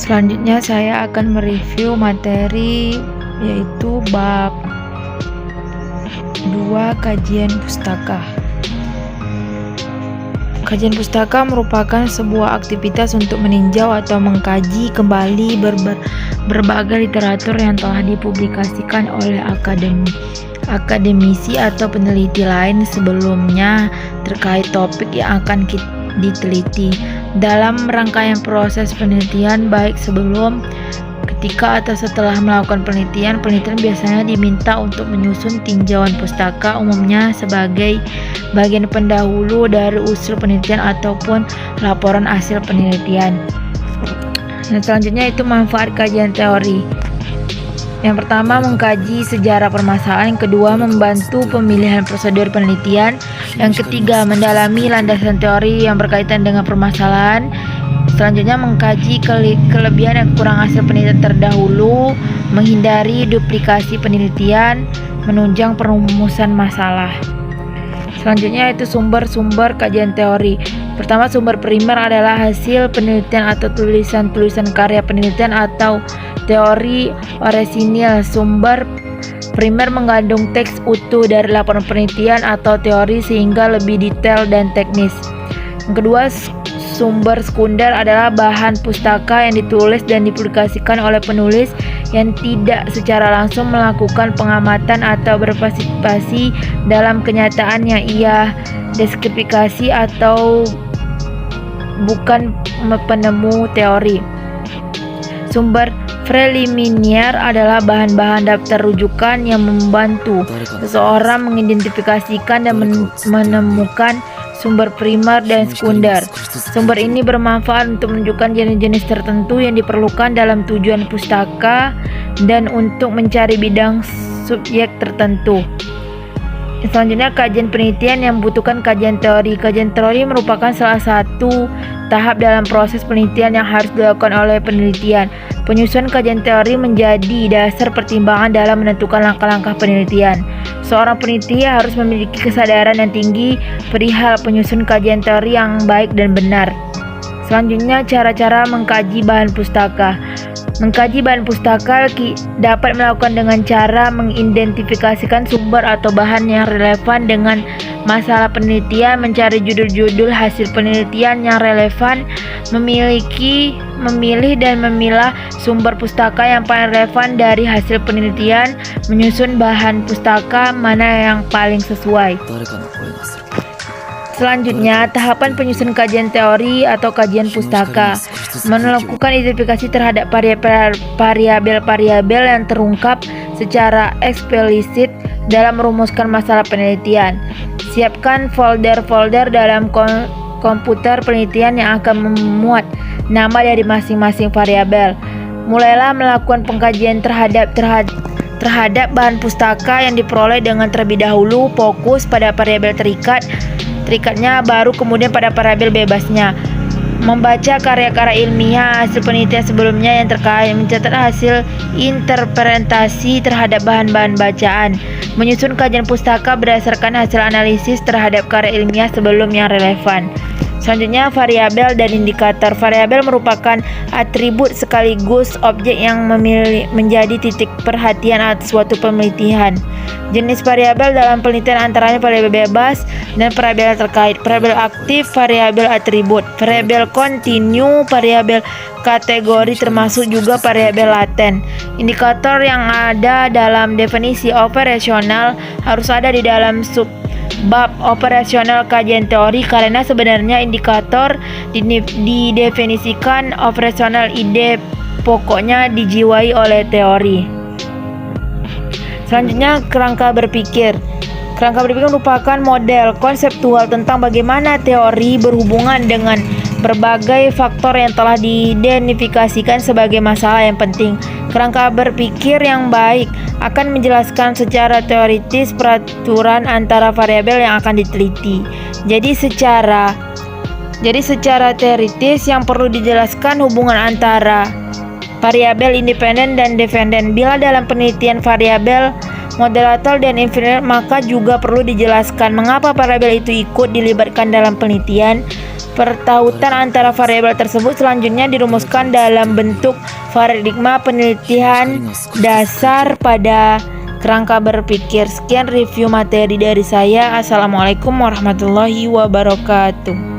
Selanjutnya saya akan mereview materi yaitu bab 2 kajian pustaka. Kajian pustaka merupakan sebuah aktivitas untuk meninjau atau mengkaji kembali berbagai literatur yang telah dipublikasikan oleh akademisi atau peneliti lain sebelumnya terkait topik yang akan diteliti. Dalam rangkaian proses penelitian, baik sebelum, ketika, atau setelah melakukan penelitian biasanya diminta untuk menyusun tinjauan pustaka, umumnya sebagai bagian pendahulu dari usul penelitian ataupun laporan hasil penelitian. Yang selanjutnya itu manfaat kajian teori. Yang pertama, mengkaji sejarah permasalahan. Yang kedua, membantu pemilihan prosedur penelitian. Yang ketiga, mendalami landasan teori yang berkaitan dengan permasalahan. Selanjutnya, mengkaji kelebihan dan kekurangan hasil penelitian terdahulu, menghindari duplikasi penelitian, menunjang perumusan masalah. Selanjutnya itu sumber-sumber kajian teori. Pertama, sumber primer adalah hasil penelitian atau tulisan-tulisan karya penelitian atau teori orisinil. Sumber primer mengandung teks utuh dari laporan penelitian atau teori sehingga lebih detail dan teknis. Yang kedua, sumber sekunder adalah bahan pustaka yang ditulis dan dipublikasikan oleh penulis yang tidak secara langsung melakukan pengamatan atau berpartisipasi dalam kenyataan yang ia deskripsikan atau bukan penemu teori. Sumber preliminar adalah bahan-bahan daftar rujukan yang membantu seseorang mengidentifikasikan dan menemukan sumber primer dan sekunder. Sumber ini bermanfaat untuk menunjukkan jenis-jenis tertentu yang diperlukan dalam tujuan pustaka dan untuk mencari bidang subjek tertentu. Selanjutnya, kajian penelitian yang membutuhkan kajian teori. Kajian teori merupakan salah satu tahap dalam proses penelitian yang harus dilakukan oleh penelitian. Penyusunan kajian teori menjadi dasar pertimbangan dalam menentukan langkah-langkah penelitian. Seorang peneliti harus memiliki kesadaran yang tinggi perihal penyusunan kajian teori yang baik dan benar. Selanjutnya, cara-cara mengkaji bahan pustaka. Mengkaji bahan pustaka dapat melakukan dengan cara mengidentifikasikan sumber atau bahan yang relevan dengan masalah penelitian, mencari judul-judul hasil penelitian yang relevan, memilih dan memilah sumber pustaka yang paling relevan dari hasil penelitian, menyusun bahan pustaka mana yang paling sesuai. Selanjutnya, tahapan penyusunan kajian teori atau kajian pustaka. Melakukan identifikasi terhadap variabel-variabel yang terungkap secara eksplisit dalam merumuskan masalah penelitian. Siapkan folder-folder dalam komputer penelitian yang akan memuat nama dari masing-masing variabel. Mulailah melakukan pengkajian terhadap bahan pustaka yang diperoleh dengan terlebih dahulu fokus pada variabel terikatnya, baru kemudian pada variabel bebasnya. Membaca karya-karya ilmiah hasil penelitian sebelumnya yang terkait, mencatat hasil interpretasi terhadap bahan-bahan bacaan, menyusun kajian pustaka berdasarkan hasil analisis terhadap karya ilmiah sebelum yang relevan. Selanjutnya, variabel dan indikator. Variabel merupakan atribut sekaligus objek yang menjadi titik perhatian atas suatu penelitian. Jenis variabel dalam penelitian antaranya variabel bebas dan variabel terkait, variabel aktif, variabel atribut, variabel kontinu, variabel kategori, termasuk juga variabel laten. Indikator yang ada dalam definisi operasional harus ada di dalam bab operasional kajian teori, karena sebenarnya indikator didefinisikan operasional, ide pokoknya dijiwai oleh teori. Selanjutnya, kerangka berpikir. Kerangka berpikir merupakan model konseptual tentang bagaimana teori berhubungan dengan berbagai faktor yang telah diidentifikasikan sebagai masalah yang penting. Kerangka berpikir yang baik akan menjelaskan secara teoritis peraturan antara variabel yang akan diteliti. Jadi secara teoritis yang perlu dijelaskan hubungan antara variabel independen dan dependen. Bila dalam penelitian variabel moderator dan inferior, maka juga perlu dijelaskan mengapa variabel itu ikut dilibatkan dalam penelitian. Pertautan antara variabel tersebut selanjutnya dirumuskan dalam bentuk paradigma penelitian dasar pada kerangka berpikir. Sekian review materi dari saya. Assalamualaikum warahmatullahi wabarakatuh.